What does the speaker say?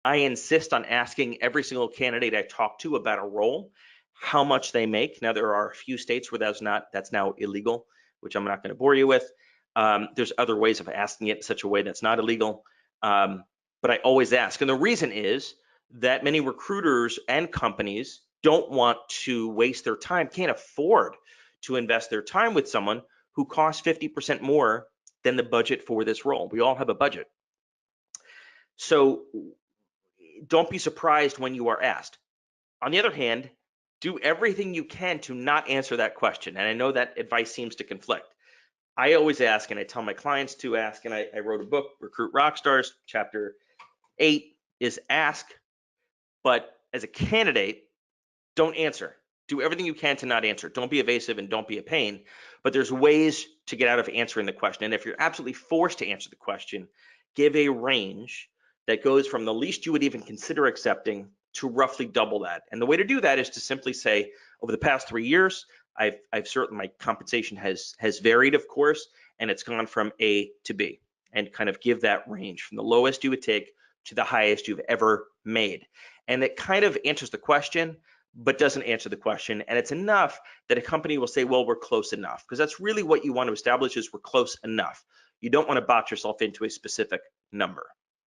I insist on asking every single candidate I talk to about a role how much they make. Now, there are a few states where that's now illegal, which I'm not going to bore you with. There's other ways of asking it in such a way that's not illegal, but I always ask. And the reason is that many recruiters and companies don't want to waste their time, can't afford to invest their time with someone who costs 50% more than the budget for this role. We all have a budget. So don't be surprised when you are asked. On the other hand, do everything you can to not answer that question. And I know that advice seems to conflict. I always ask, and I tell my clients to ask, and I wrote a book, Recruit Rockstars, chapter 8 is ask, but as a candidate, don't answer. Do everything you can to not answer. Don't be evasive and don't be a pain, but there's ways to get out of answering the question. And if you're absolutely forced to answer the question, give a range that goes from the least you would even consider accepting to roughly double that. And the way to do that is to simply say, over the past 3 years, I've certainly, my compensation has varied, of course, and it's gone from A to B, and kind of give that range from the lowest you would take to the highest you've ever made. And it kind of answers the question, but doesn't answer the question. And it's enough that a company will say, well, we're close enough, because that's really what you want to establish is we're close enough. You don't want to box yourself into a specific number.